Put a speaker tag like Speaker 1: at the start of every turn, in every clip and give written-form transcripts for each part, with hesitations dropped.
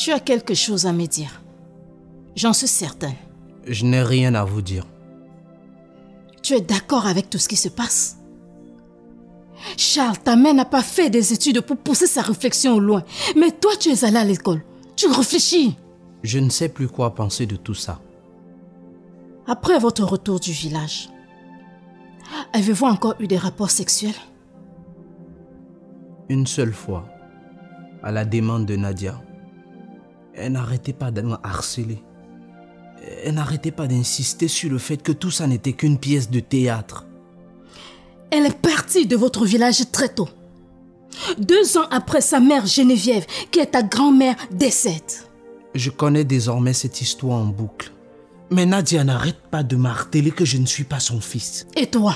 Speaker 1: Tu as quelque chose à me dire. J'en suis certaine.
Speaker 2: Je n'ai rien à vous dire.
Speaker 1: Tu es d'accord avec tout ce qui se passe? Charles, ta mère n'a pas fait des études pour pousser sa réflexion au loin. Mais toi, tu es allé à l'école. Tu réfléchis.
Speaker 2: Je ne sais plus quoi penser de tout ça.
Speaker 1: Après votre retour du village, avez-vous encore eu des rapports sexuels?
Speaker 2: Une seule fois, à la demande de Nadia. Elle n'arrêtait pas de me harceler. Elle n'arrêtait pas d'insister sur le fait que tout ça n'était qu'une pièce de théâtre.
Speaker 1: Elle est partie de votre village très tôt. 2 ans après sa mère Geneviève, qui est ta grand-mère, décède.
Speaker 2: Je connais désormais cette histoire en boucle. Mais Nadia n'arrête pas de marteler que je ne suis pas son fils.
Speaker 1: Et toi?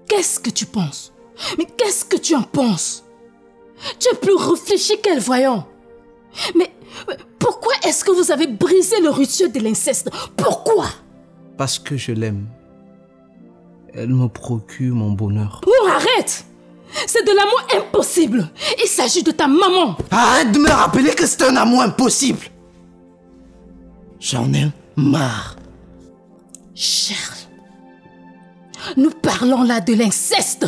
Speaker 1: Qu'est-ce que tu penses? Mais qu'est-ce que tu en penses? Tu es plus réfléchi qu'elle, voyons. Mais pourquoi est-ce que vous avez brisé le rituel de l'inceste? Pourquoi?
Speaker 2: Parce que je l'aime. Elle me procure mon bonheur.
Speaker 1: Oh, arrête! C'est de l'amour impossible. Il s'agit de ta maman.
Speaker 2: Arrête de me rappeler que c'est un amour impossible. J'en ai marre.
Speaker 1: Charles, nous parlons là de l'inceste.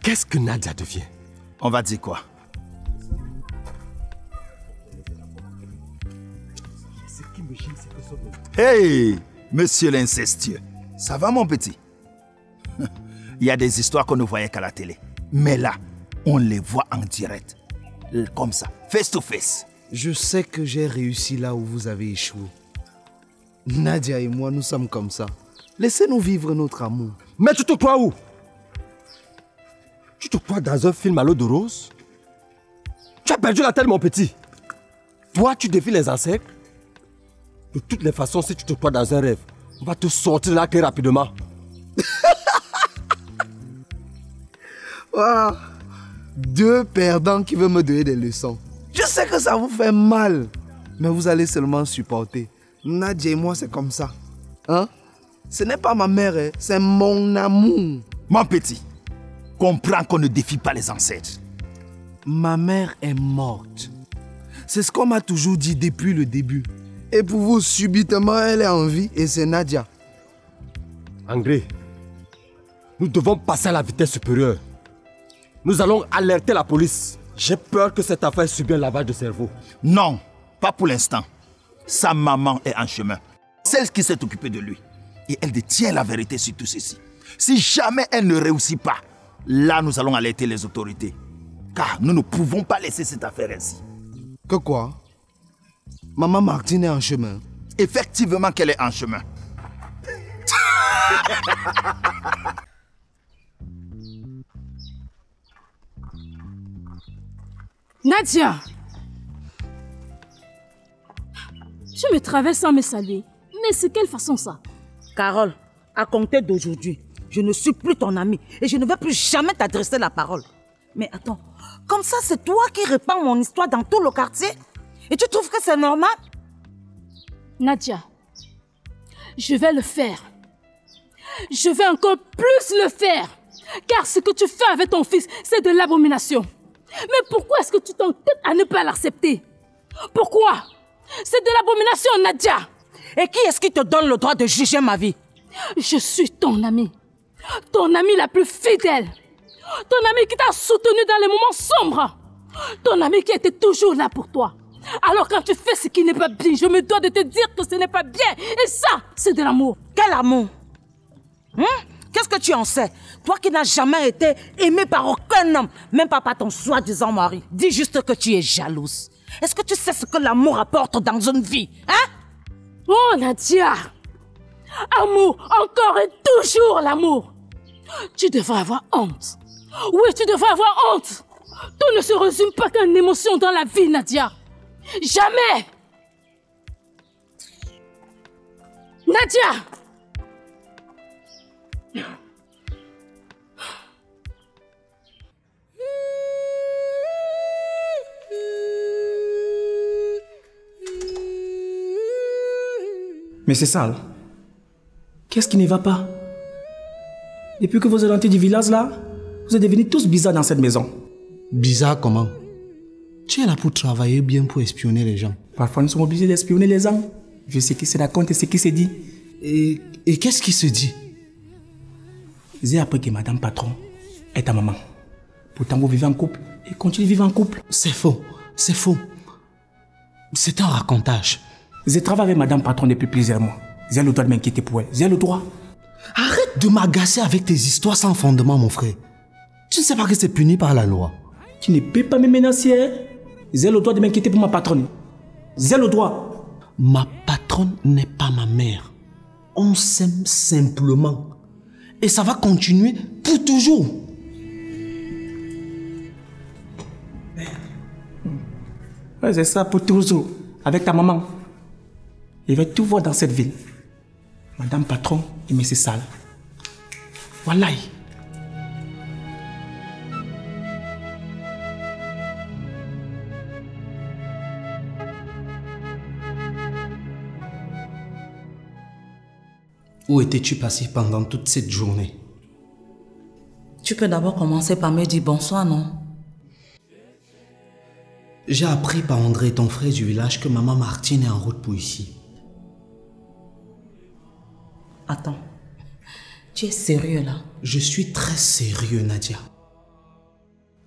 Speaker 3: Qu'est-ce que Nadia devient?
Speaker 4: On va dire quoi? Hey, monsieur l'incestueux. Ça va, mon petit? Il y a des histoires qu'on ne voyait qu'à la télé. Mais là, on les voit en direct. Comme ça, face to face.
Speaker 2: Je sais que j'ai réussi là où vous avez échoué. Nadia et moi, nous sommes comme ça. Laissez-nous vivre notre amour.
Speaker 3: Mais tu te crois où? Tu te crois dans un film à l'eau de rose? Tu as perdu la tête, mon petit. Toi, tu défies les ancêtres. De toutes les façons, si tu te crois dans un rêve, on va te sortir là très rapidement.
Speaker 2: Wow. 2 perdants qui veulent me donner des leçons. Je sais que ça vous fait mal, mais vous allez seulement supporter. Nadia et moi, c'est comme ça. Hein? Ce n'est pas ma mère, hein? C'est mon amour.
Speaker 4: Mon petit, comprends qu'on ne défie pas les ancêtres.
Speaker 2: Ma mère est morte. C'est ce qu'on m'a toujours dit depuis le début. Et pour vous, subitement, elle est en vie et c'est Nadia.
Speaker 3: André, nous devons passer à la vitesse supérieure. Nous allons alerter la police. J'ai peur que cette affaire subisse un lavage de cerveau.
Speaker 4: Non, pas pour l'instant. Sa maman est en chemin. Celle qui s'est occupée de lui. Et elle détient la vérité sur tout ceci. Si jamais elle ne réussit pas, là nous allons alerter les autorités. Car nous ne pouvons pas laisser cette affaire ainsi.
Speaker 2: Que quoi? Maman Martine est en chemin.
Speaker 4: Effectivement qu'elle est en chemin.
Speaker 1: Nadia! Tu me traverses sans me saluer. Mais c'est quelle façon ça?
Speaker 5: Carole, à compter d'aujourd'hui, je ne suis plus ton amie et je ne vais plus jamais t'adresser la parole. Mais attends, comme ça c'est toi qui répands mon histoire dans tout le quartier? Et tu trouves que c'est normal?
Speaker 1: Nadia, je vais le faire. Je vais encore plus le faire. Car ce que tu fais avec ton fils, c'est de l'abomination. Mais pourquoi est-ce que tu t'entêtes à ne pas l'accepter? Pourquoi? C'est de l'abomination, Nadia.
Speaker 5: Et qui est-ce qui te donne le droit de juger ma vie?
Speaker 1: Je suis ton amie. Ton amie la plus fidèle. Ton amie qui t'a soutenue dans les moments sombres. Ton amie qui était toujours là pour toi. Alors quand tu fais ce qui n'est pas bien, je me dois de te dire que ce n'est pas bien. Et ça, c'est de l'amour.
Speaker 5: Quel amour? Qu'est-ce que tu en sais? Toi qui n'as jamais été aimé par aucun homme, même pas par ton soi-disant mari. Dis juste que tu es jalouse. Est-ce que tu sais ce que l'amour apporte dans une vie? Hein?
Speaker 1: Oh Nadia! Amour, encore et toujours l'amour! Tu devrais avoir honte. Oui, tu devrais avoir honte. Tout ne se résume pas qu'à une émotion dans la vie, Nadia. Jamais! Nadia!
Speaker 6: Mais c'est sale. Qu'est-ce qui ne va pas? Depuis que vous êtes rentrés du village là, vous êtes devenus tous bizarres dans cette maison.
Speaker 2: Bizarre comment? Tu es là pour travailler bien, pour espionner les gens.
Speaker 6: Parfois nous sommes obligés d'espionner les gens. Je sais qui se raconte et ce qui se dit.
Speaker 2: Et qu'est-ce qui se dit?
Speaker 6: J'ai appris que madame patron est ta maman. Pourtant vous vivez en couple et continuez de vivre en couple.
Speaker 2: C'est faux, c'est faux. C'est un racontage.
Speaker 6: Je travaille avec madame patron depuis plusieurs mois. J'ai le droit de m'inquiéter pour elle. J'ai le droit.
Speaker 2: Arrête de m'agacer avec tes histoires sans fondement, mon frère. Tu ne sais pas que c'est puni par la loi.
Speaker 6: Tu ne peux pas me menacer. J'ai le droit de m'inquiéter pour ma patronne. J'ai le droit.
Speaker 2: Ma patronne n'est pas ma mère. On s'aime simplement. Et ça va continuer pour toujours.
Speaker 6: Ouais, c'est ça pour toujours. Avec ta maman. Je vais tout voir dans cette ville. Madame patron et monsieur Sal. Voilà.
Speaker 2: Où étais-tu passé pendant toute cette journée?
Speaker 5: Tu peux d'abord commencer par me dire bonsoir, non?
Speaker 2: J'ai appris par André, ton frère du village, que maman Martine est en route pour ici.
Speaker 5: Attends, tu es sérieux là?
Speaker 2: Je suis très sérieux, Nadia.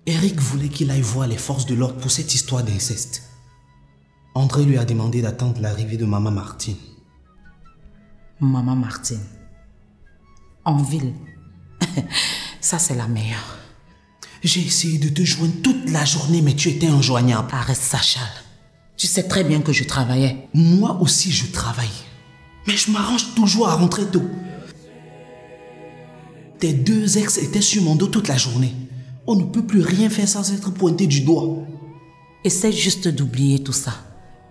Speaker 2: Eric voulait qu'il aille voir les forces de l'ordre pour cette histoire d'inceste. André lui a demandé d'attendre l'arrivée de maman Martine.
Speaker 5: Maman Martine. En ville. Ça, c'est la meilleure.
Speaker 2: J'ai essayé de te joindre toute la journée, mais tu étais injoignable.
Speaker 5: Arrête ça, Charles. Tu sais très bien que je travaillais.
Speaker 2: Moi aussi, je travaille. Mais je m'arrange toujours à rentrer tôt. Tes deux ex étaient sur mon dos toute la journée. On ne peut plus rien faire sans être pointé du doigt.
Speaker 5: Essaie juste d'oublier tout ça.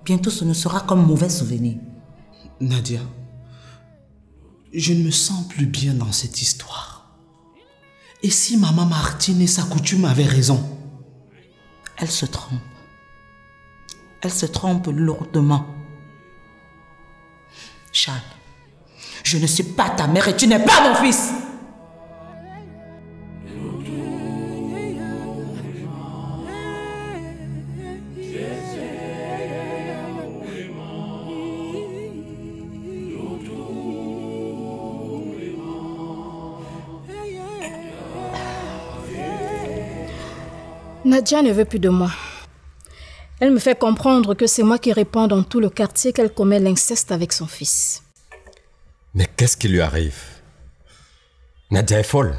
Speaker 5: Bientôt, ce ne sera comme mauvais souvenir.
Speaker 2: Nadia, je ne me sens plus bien dans cette histoire. Et si maman Martine et sa coutume avaient raison?
Speaker 5: Elle se trompe. Elle se trompe lourdement. Charles, je ne suis pas ta mère et tu n'es pas mon fils.
Speaker 1: Nadia ne veut plus de moi. Elle me fait comprendre que c'est moi qui réponds dans tout le quartier qu'elle commet l'inceste avec son fils.
Speaker 3: Mais qu'est-ce qui lui arrive? Nadia est folle.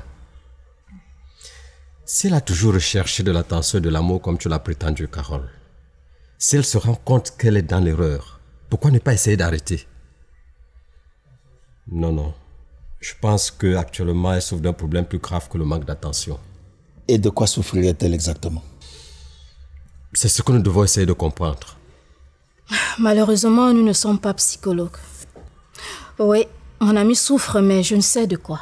Speaker 3: Si elle a toujours recherché de l'attention et de l'amour comme tu l'as prétendu, Carole, si elle se rend compte qu'elle est dans l'erreur, pourquoi ne pas essayer d'arrêter? Non. Je pense qu'actuellement, elle souffre d'un problème plus grave que le manque d'attention.
Speaker 4: Et de quoi souffrirait-elle exactement?
Speaker 3: C'est ce que nous devons essayer de comprendre.
Speaker 1: Malheureusement, nous ne sommes pas psychologues. Oui, mon ami souffre, mais je ne sais de quoi.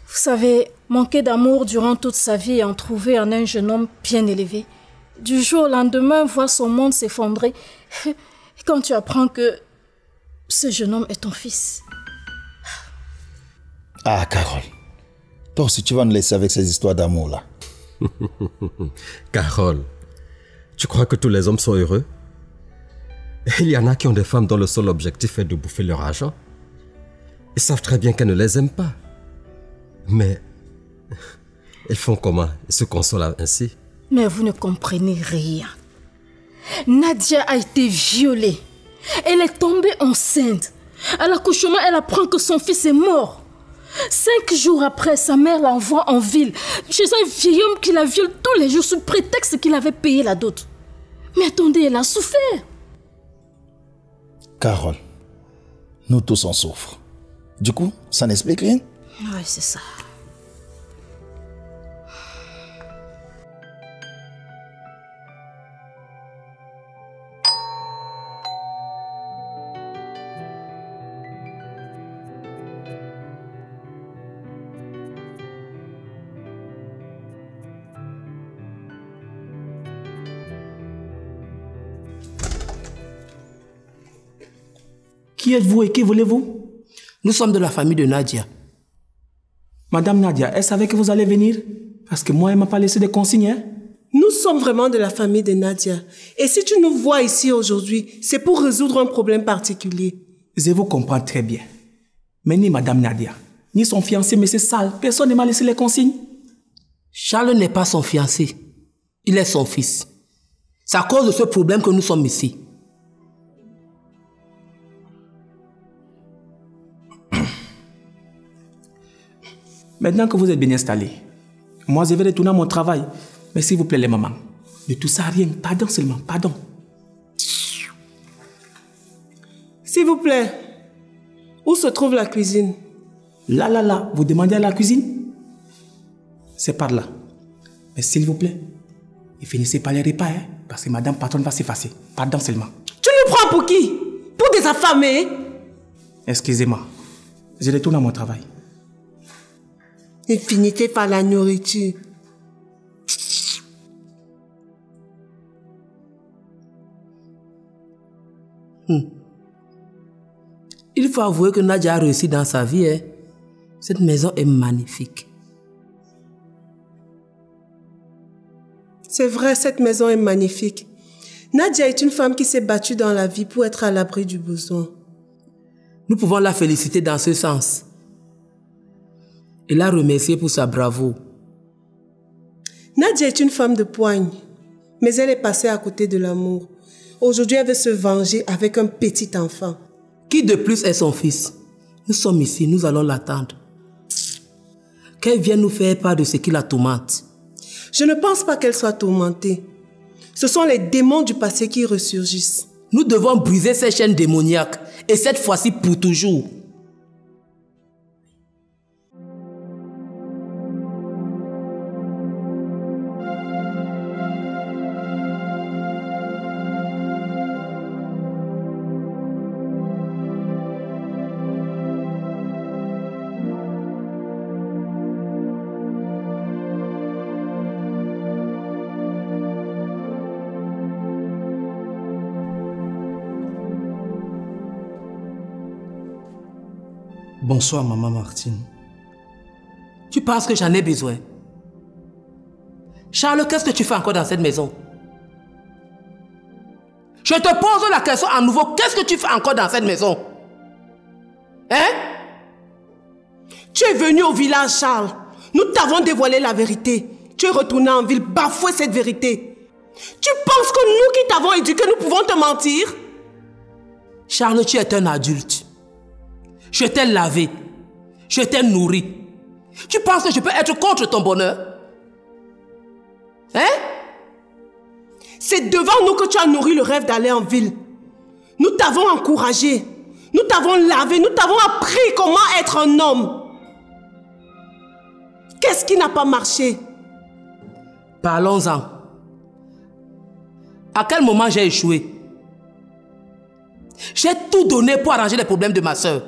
Speaker 1: Vous savez, manquer d'amour durant toute sa vie et en trouver en un jeune homme bien élevé. Du jour au lendemain, voir son monde s'effondrer. Et quand tu apprends que ce jeune homme est ton fils.
Speaker 4: Ah, Carole. Toi aussi, tu vas nous laisser avec ces histoires d'amour-là.
Speaker 3: Carole, tu crois que tous les hommes sont heureux? Il y en a qui ont des femmes dont le seul objectif est de bouffer leur argent. Ils savent très bien qu'elles ne les aiment pas. Mais ils font comment? Ils se consolent ainsi.
Speaker 1: Mais vous ne comprenez rien. Nadia a été violée. Elle est tombée enceinte. À l'accouchement, elle apprend que son fils est mort. 5 jours après, sa mère l'envoie en ville, chez un vieil homme qui la viole tous les jours sous prétexte qu'il avait payé la dot. Mais attendez, elle a souffert.
Speaker 4: Carole, nous tous on souffre. Du coup, ça n'explique rien?
Speaker 5: Oui, c'est ça.
Speaker 6: Qui êtes-vous et qui voulez-vous?
Speaker 7: Nous sommes de la famille de Nadia.
Speaker 6: Madame Nadia, elle savait que vous allez venir? Parce que moi, elle ne m'a pas laissé de consignes. Hein?
Speaker 8: Nous sommes vraiment de la famille de Nadia. Et si tu nous vois ici aujourd'hui, c'est pour résoudre un problème particulier.
Speaker 6: Je vous comprends très bien. Mais ni Madame Nadia, ni son fiancé, M. Sall, personne ne m'a laissé les consignes.
Speaker 7: Charles n'est pas son fiancé. Il est son fils. C'est à cause de ce problème que nous sommes ici.
Speaker 6: Maintenant que vous êtes bien installés, moi je vais retourner à mon travail. Mais s'il vous plaît les mamans, ne touchez à rien, pardon seulement, pardon.
Speaker 8: S'il vous plaît, où se trouve la cuisine?
Speaker 6: Là, vous demandez à la cuisine? C'est par là. Mais s'il vous plaît, et finissez par les repas, hein, parce que madame patronne va s'effacer. Pardon seulement.
Speaker 8: Tu nous prends pour qui? Pour des affamés?
Speaker 6: Excusez-moi, je retourne à mon travail.
Speaker 8: Et finissez par la nourriture.
Speaker 7: Il faut avouer que Nadia a réussi dans sa vie. Hein. Cette maison est magnifique.
Speaker 8: C'est vrai, cette maison est magnifique. Nadia est une femme qui s'est battue dans la vie pour être à l'abri du besoin.
Speaker 7: Nous pouvons la féliciter dans ce sens. Et la remercier pour sa bravoure.
Speaker 8: Nadia est une femme de poigne, mais elle est passée à côté de l'amour. Aujourd'hui, elle veut se venger avec un petit enfant.
Speaker 7: Qui de plus est son fils? Nous sommes ici, nous allons l'attendre. Qu'elle vienne nous faire part de ce qui la tourmente.
Speaker 8: Je ne pense pas qu'elle soit tourmentée. Ce sont les démons du passé qui ressurgissent.
Speaker 7: Nous devons briser ces chaînes démoniaques, et cette fois-ci pour toujours.
Speaker 2: Bonsoir, maman Martine.
Speaker 7: Tu penses que j'en ai besoin? Charles, qu'est-ce que tu fais encore dans cette maison? Je te pose la question à nouveau. Qu'est-ce que tu fais encore dans cette maison? Hein?
Speaker 8: Tu es venu au village, Charles. Nous t'avons dévoilé la vérité. Tu es retourné en ville bafouer cette vérité. Tu penses que nous qui t'avons éduqué, nous pouvons te mentir?
Speaker 7: Charles, tu es un adulte. Je t'ai lavé. Je t'ai nourri. Tu penses que je peux être contre ton bonheur? Hein?
Speaker 8: C'est devant nous que tu as nourri le rêve d'aller en ville. Nous t'avons encouragé. Nous t'avons lavé. Nous t'avons appris comment être un homme. Qu'est-ce qui n'a pas marché?
Speaker 7: Parlons-en. À quel moment j'ai échoué? J'ai tout donné pour arranger les problèmes de ma soeur.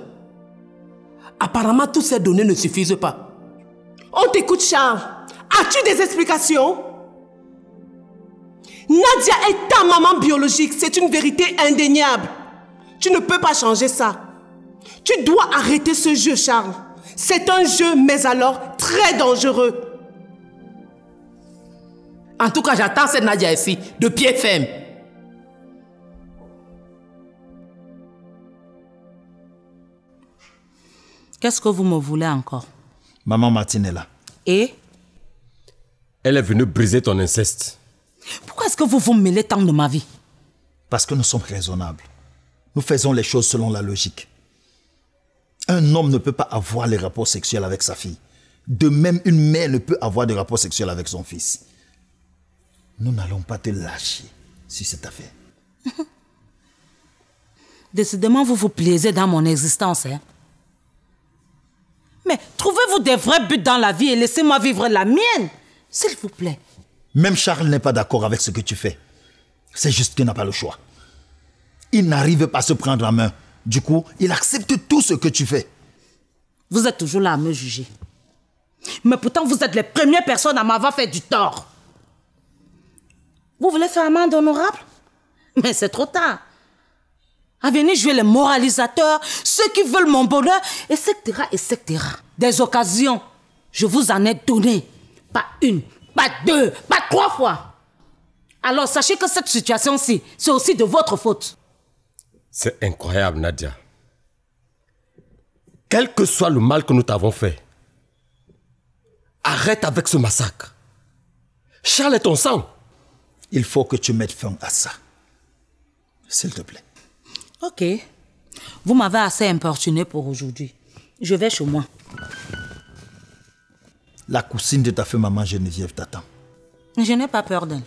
Speaker 7: Apparemment, toutes ces données ne suffisent pas.
Speaker 8: On t'écoute, Charles. As-tu des explications? Nadia est ta maman biologique. C'est une vérité indéniable. Tu ne peux pas changer ça. Tu dois arrêter ce jeu, Charles. C'est un jeu, mais alors très dangereux.
Speaker 7: En tout cas, j'attends cette Nadia ici, de pied ferme.
Speaker 5: Qu'est-ce que vous me voulez encore?
Speaker 4: Maman Martine est là.
Speaker 5: Et?
Speaker 3: Elle est venue briser ton inceste.
Speaker 5: Pourquoi est-ce que vous vous mêlez tant de ma vie?
Speaker 4: Parce que nous sommes raisonnables. Nous faisons les choses selon la logique. Un homme ne peut pas avoir les rapports sexuels avec sa fille. De même, une mère ne peut avoir des rapports sexuels avec son fils. Nous n'allons pas te lâcher sur cette affaire.
Speaker 5: Décidément, vous vous plaisez dans mon existence. Hein? Mais trouvez-vous des vrais buts dans la vie et laissez-moi vivre la mienne, s'il vous plaît.
Speaker 4: Même Charles n'est pas d'accord avec ce que tu fais. C'est juste qu'il n'a pas le choix. Il n'arrive pas à se prendre en main. Du coup, il accepte tout ce que tu fais.
Speaker 5: Vous êtes toujours là à me juger. Mais pourtant, vous êtes les premières personnes à m'avoir fait du tort. Vous voulez faire amende honorable? Mais c'est trop tard. À venir jouer les moralisateurs, ceux qui veulent mon bonheur, etc., etc. Des occasions, je vous en ai donné. Pas une, pas deux, pas trois fois. Alors sachez que cette situation-ci, c'est aussi de votre faute.
Speaker 3: C'est incroyable, Nadia. Quel que soit le mal que nous t'avons fait, arrête avec ce massacre. Charles est ton sang.
Speaker 4: Il faut que tu mettes fin à ça. S'il te plaît.
Speaker 5: Ok. Vous m'avez assez importuné pour aujourd'hui. Je vais chez moi.
Speaker 4: La cousine de ta femme, maman Geneviève, t'attend.
Speaker 5: Je n'ai pas peur d'elle.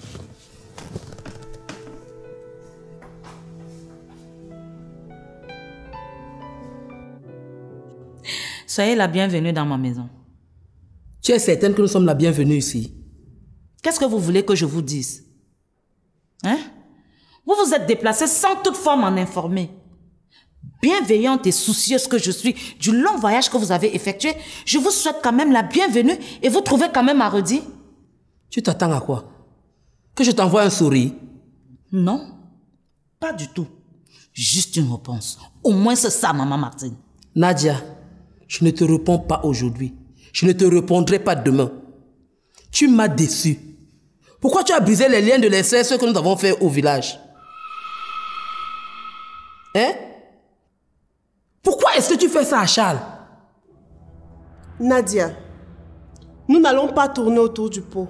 Speaker 5: Soyez la bienvenue dans ma maison.
Speaker 7: Tu es certaine que nous sommes la bienvenue ici?
Speaker 5: Qu'est-ce que vous voulez que je vous dise? Hein? Vous vous êtes déplacée sans toutefois m'en informer. Bienveillante et soucieuse que je suis du long voyage que vous avez effectué, je vous souhaite quand même la bienvenue et vous trouvez quand même à redire?
Speaker 7: Tu t'attends à quoi? Que je t'envoie un sourire?
Speaker 5: Non, pas du tout. Juste une réponse. Au moins c'est ça, maman Martine.
Speaker 7: Nadia, je ne te réponds pas aujourd'hui. Je ne te répondrai pas demain. Tu m'as déçu. Pourquoi tu as brisé les liens de l'inceste que nous avons fait au village? Hein? Pourquoi est-ce que tu fais ça à Charles?
Speaker 8: Nadia, nous n'allons pas tourner autour du pot.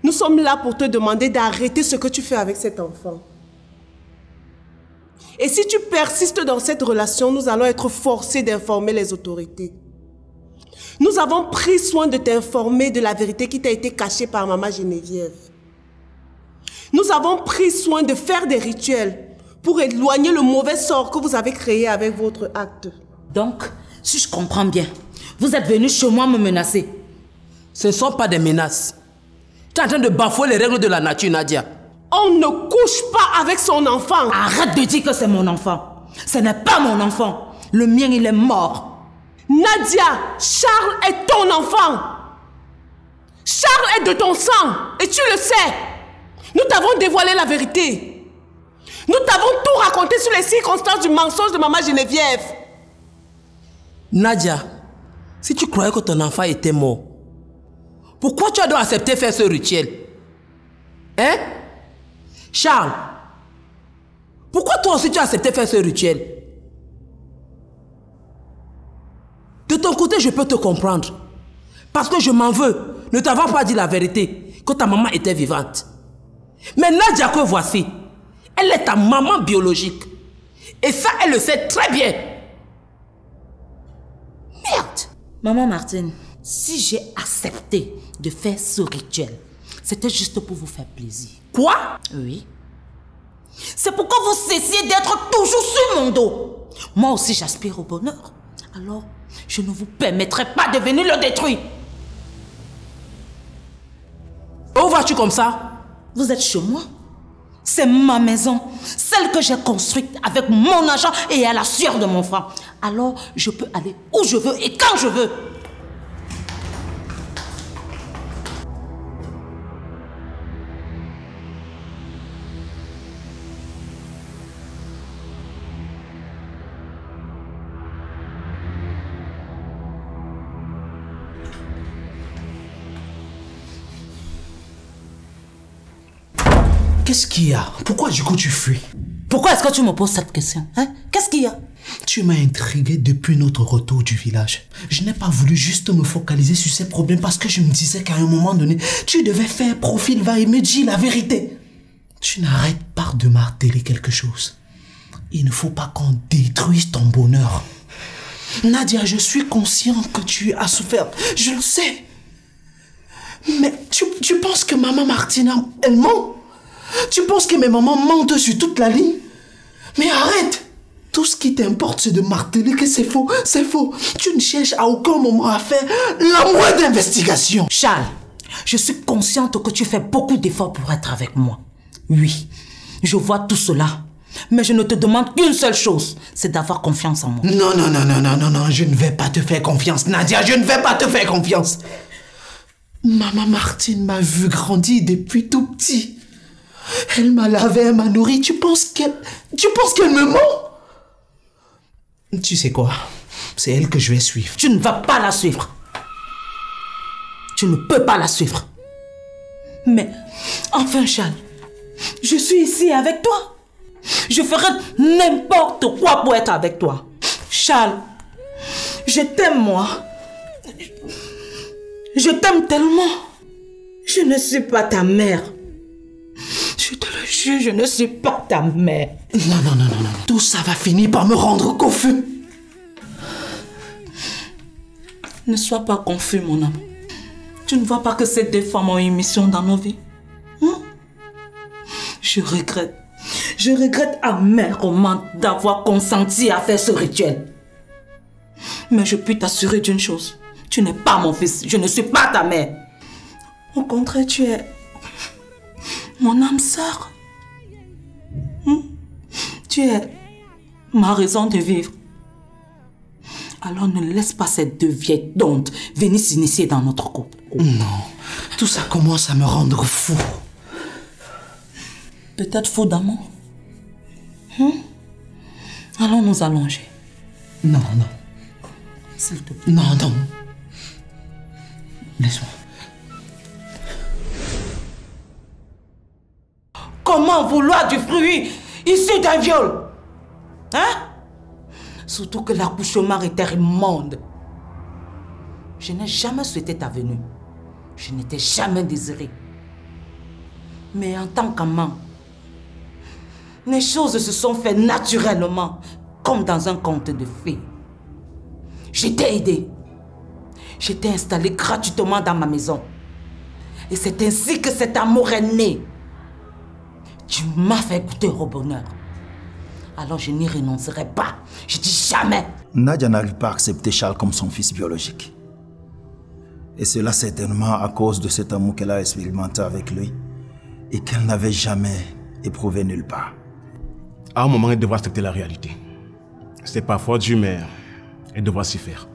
Speaker 8: Nous sommes là pour te demander d'arrêter ce que tu fais avec cet enfant. Et si tu persistes dans cette relation, nous allons être forcés d'informer les autorités. Nous avons pris soin de t'informer de la vérité qui t'a été cachée par maman Geneviève. Nous avons pris soin de faire des rituels pour éloigner le mauvais sort que vous avez créé avec votre acte.
Speaker 5: Donc, si je comprends bien, vous êtes venu chez moi me menacer.
Speaker 7: Ce ne sont pas des menaces. Tu es en train de bafouer les règles de la nature, Nadia.
Speaker 8: On ne couche pas avec son enfant.
Speaker 5: Arrête de dire que c'est mon enfant. Ce n'est pas mon enfant. Le mien, il est mort.
Speaker 8: Nadia, Charles est ton enfant. Charles est de ton sang. Et tu le sais. Nous t'avons dévoilé la vérité. Nous t'avons tout raconté sur les circonstances du mensonge de maman Geneviève.
Speaker 7: Nadia, si tu croyais que ton enfant était mort, pourquoi tu as donc accepté faire ce rituel? Hein? Charles, pourquoi toi aussi tu as accepté faire ce rituel? De ton côté, je peux te comprendre. Parce que je m'en veux, ne t'avoir pas dit la vérité, que ta maman était vivante. Mais Nadia que voici, elle est ta maman biologique. Et ça, elle le sait très bien.
Speaker 5: Merde! Maman Martine, si j'ai accepté de faire ce rituel, c'était juste pour vous faire plaisir.
Speaker 7: Quoi?
Speaker 5: Oui. C'est pourquoi vous cessiez d'être toujours sur mon dos. Moi aussi, j'aspire au bonheur. Alors, je ne vous permettrai pas de venir le détruire.
Speaker 7: Où vas-tu comme ça?
Speaker 5: Vous êtes chez moi. C'est ma maison, celle que j'ai construite avec mon argent et à la sueur de mon front. Alors, je peux aller où je veux et quand je veux.
Speaker 6: Qu'est-ce qu'il y a? Pourquoi du coup tu fuis?
Speaker 5: Pourquoi est-ce que tu me poses cette question, hein? Qu'est-ce qu'il y a?
Speaker 6: Tu m'as intrigué depuis notre retour du village. Je n'ai pas voulu juste me focaliser sur ces problèmes parce que je me disais qu'à un moment donné, tu devais faire profil va et me dire la vérité. Tu n'arrêtes pas de marteler quelque chose. Il ne faut pas qu'on détruise ton bonheur. Nadia, je suis conscient que tu as souffert. Je le sais. Mais tu penses que maman Martina, elle ment? Tu penses que mes mamans mentent sur toute la ligne? Mais arrête! Tout ce qui t'importe, c'est de marteler que c'est faux. C'est faux. Tu ne cherches à aucun moment à faire la moindre investigation.
Speaker 5: Charles, je suis consciente que tu fais beaucoup d'efforts pour être avec moi. Oui, je vois tout cela. Mais je ne te demande qu'une seule chose, c'est d'avoir confiance en moi.
Speaker 6: Non, je ne vais pas te faire confiance, Nadia, je ne vais pas te faire confiance. Maman Martine m'a vu grandir depuis tout petit. Elle m'a lavé, elle m'a nourri. Tu penses qu'elle me ment? Tu sais quoi? C'est elle que je vais suivre.
Speaker 5: Tu ne vas pas la suivre. Tu ne peux pas la suivre. Mais, enfin Charles, je suis ici avec toi. Je ferai n'importe quoi pour être avec toi. Charles, je t'aime moi. Je t'aime tellement. Je ne suis pas ta mère. Je te le jure, je ne suis pas ta mère.
Speaker 6: Non. Tout ça va finir par me rendre confus.
Speaker 5: Ne sois pas confus, mon amour. Tu ne vois pas que ces deux femmes ont une mission dans nos vies? Je regrette amèrement d'avoir consenti à faire ce rituel. Mais je puis t'assurer d'une chose. Tu n'es pas mon fils. Je ne suis pas ta mère. Au contraire, tu es mon âme sœur. Tu es ma raison de vivre. Alors ne laisse pas cette deux vieilles tontes venir s'initier dans notre couple.
Speaker 6: Non, tout ça commence à me rendre fou.
Speaker 5: Peut-être fou d'amour. Allons nous allonger.
Speaker 6: Non.
Speaker 5: S'il te plaît.
Speaker 6: Non. Laisse-moi.
Speaker 5: Comment vouloir du fruit issu d'un viol? Surtout que l'accouchement était immonde. Je n'ai jamais souhaité ta venue. Je n'étais jamais désirée. Mais en tant qu'amant, les choses se sont faites naturellement, comme dans un conte de fées. Je t'ai aidé. Je t'ai installé gratuitement dans ma maison. Et c'est ainsi que cet amour est né. Tu m'as fait goûter au bonheur. Alors je n'y renoncerai pas. Je dis jamais.
Speaker 4: Nadia n'arrive pas à accepter Charles comme son fils biologique. Et cela certainement à cause de cet amour qu'elle a expérimenté avec lui et qu'elle n'avait jamais éprouvé nulle part.
Speaker 9: À un moment, elle devra accepter la réalité. C'est pas faute du mais elle devra s'y faire.